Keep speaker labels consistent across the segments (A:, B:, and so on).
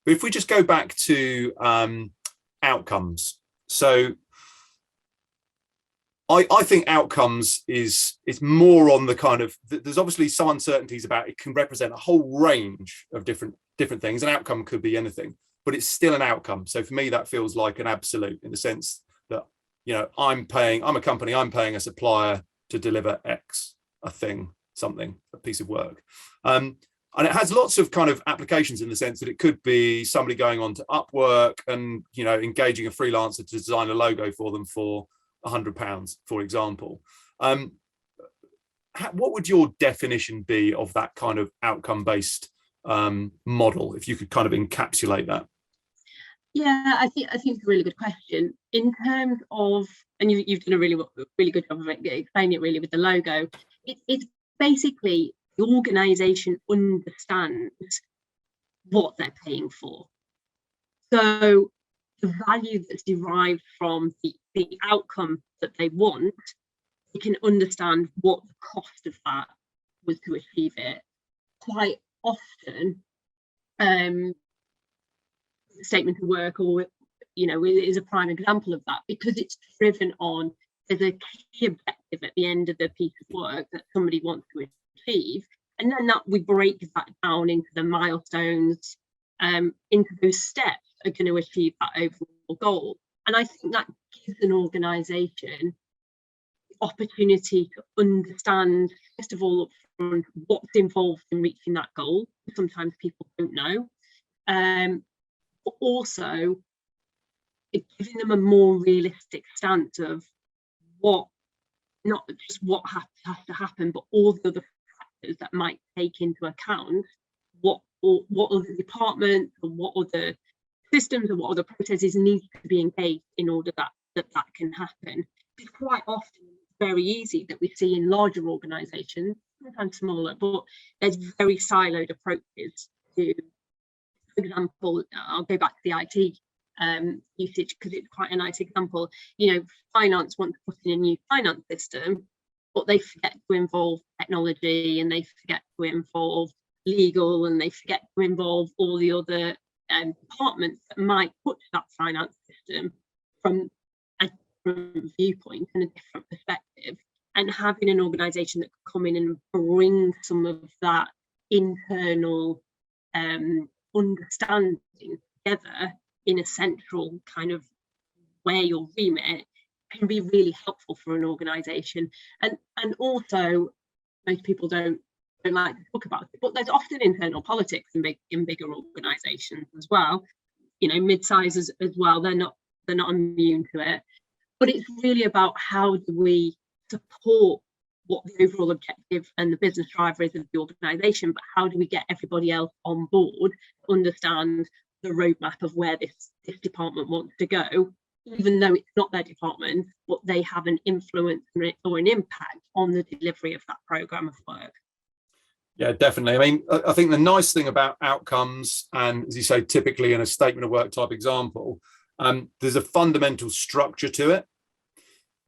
A: But if we just go back to outcomes, so I think outcomes is more on the kind of, there's obviously some uncertainties about it can represent a whole range of different things. An outcome could be anything, but it's still an outcome. So for me, that feels like an absolute, in the sense that, you know, I'm a company, I'm paying a supplier to deliver X, a thing, something, a piece of work. And it has lots of kind of applications, in the sense that it could be somebody going on to Upwork and, you know, engaging a freelancer to design a logo for them for £100, for example. What would your definition be of that kind of outcome-based model, if you could kind of encapsulate that?
B: Yeah, I think it's a really good question. In terms of, and you've done a really good job of explaining it really with the logo. It's basically the organisation understands what they're paying for. So the value that's derived from the outcome that they want, you can understand what the cost of that was to achieve it. Quite often, statement of work, or, you know, is a prime example of that, because it's driven on, there's a key objective at the end of the piece of work that somebody wants to achieve, and then that we break that down into the milestones, into those steps are going to achieve that overall goal. And I think that gives an organisation the opportunity to understand, first of all, upfront, what's involved in reaching that goal. Sometimes people don't know. But also giving them a more realistic stance of what, not just what has to happen, but all the other factors that might take into account what other departments or what other systems or what other processes need to be engaged in order that can happen. Because quite often it's very easy that we see in larger organisations, sometimes smaller, but there's very siloed approaches to, for example, I'll go back to the IT usage, because it's quite a nice example. You know, finance want to put in a new finance system, but they forget to involve technology, and they forget to involve legal, and they forget to involve all the other departments that might touch that finance system from a different viewpoint and a different perspective. And having an organisation that could come in and bring some of that internal understanding together in a central kind of way or remit can be really helpful for an organisation. And also, most people don't like to talk about it, but there's often internal politics in bigger organisations as well. You know, mid-sizes as well, they're not immune to it. But it's really about, how do we support what the overall objective and the business driver is of the organisation, but how do we get everybody else on board to understand the roadmap of where this department wants to go, even though it's not their department, but they have an influence or an impact on the delivery of that programme of work.
A: Yeah, definitely. I mean, I think the nice thing about outcomes, and as you say, typically in a statement of work type example, there's a fundamental structure to it.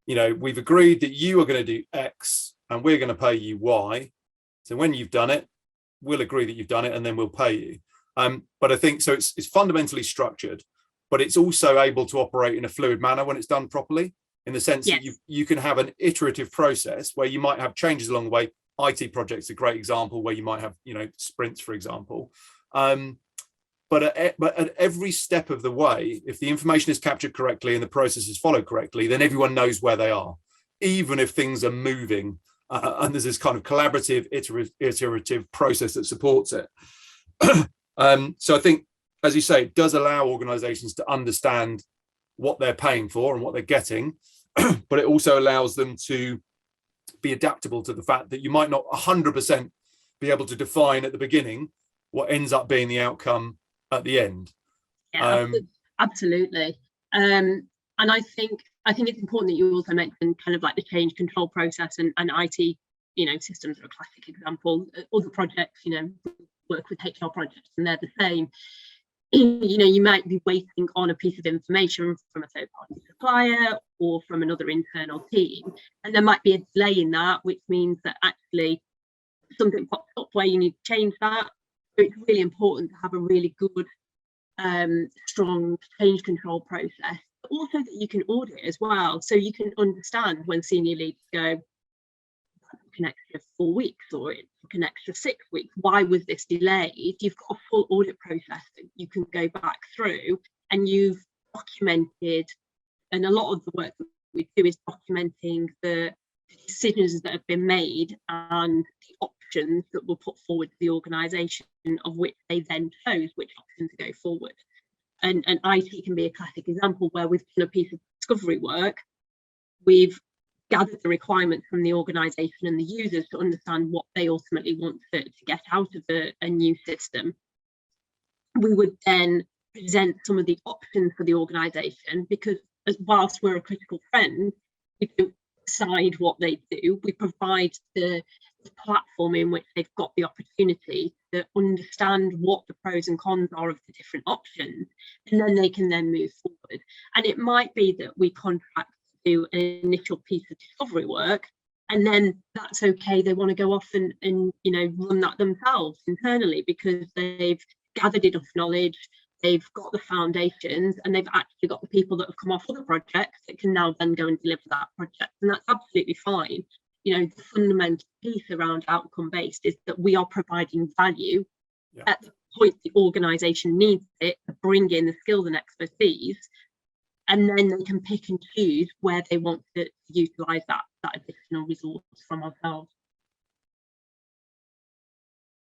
A: You know, we've agreed that you are going to do X and we're going to pay you Y. So when you've done it, we'll agree that you've done it and then we'll pay you. But I think, so it's fundamentally structured, but it's also able to operate in a fluid manner when it's done properly, in the sense that you can have an iterative process where you might have changes along the way. IT projects are a great example, where you might have, you know, sprints, for example. But at every step of the way, if the information is captured correctly and the process is followed correctly, then everyone knows where they are, even if things are moving. And there's this kind of collaborative, iterative process that supports it. So I think, as you say, it does allow organizations to understand what they're paying for and what they're getting, but it also allows them to be adaptable to the fact that you might not 100% be able to define at the beginning what ends up being the outcome at the end.
B: Yeah, absolutely. And I think it's important that you also mentioned kind of like the change control process, and IT, you know, systems are a classic example. Other projects, you know, work with HR projects and they're the same. You know, you might be waiting on a piece of information from a third-party supplier or from another internal team, and there might be a delay in that, which means that actually something pops up where you need to change that. So it's really important to have a really good strong change control process, but also that you can audit as well. So you can understand when senior leaders go, an extra 4 weeks or it took an extra 6 weeks. Why was this delayed? You've got a full audit process that you can go back through, and you've documented, and a lot of the work that we do is documenting the decisions that have been made and the options that were put forward to the organisation, of which they then chose which option to go forward. And IT can be a classic example where we've done a piece of discovery work, we've gathered the requirements from the organisation and the users to understand what they ultimately want to get out of a new system. We would then present some of the options for the organisation, because whilst we're a critical friend, we don't decide what they do. We provide the platform in which they've got the opportunity to understand what the pros and cons are of the different options, and then they can then move forward. And it might be that we contract do an initial piece of discovery work, and then that's okay, they want to go off and you know, run that themselves internally, because they've gathered enough knowledge, they've got the foundations, and they've actually got the people that have come off other projects that can now then go and deliver that project, and that's absolutely fine. You know, the fundamental piece around outcome based is that we are providing value at the point the organisation needs it to bring in the skills and expertise, and then they can pick and choose where they want to utilise that additional resource from ourselves.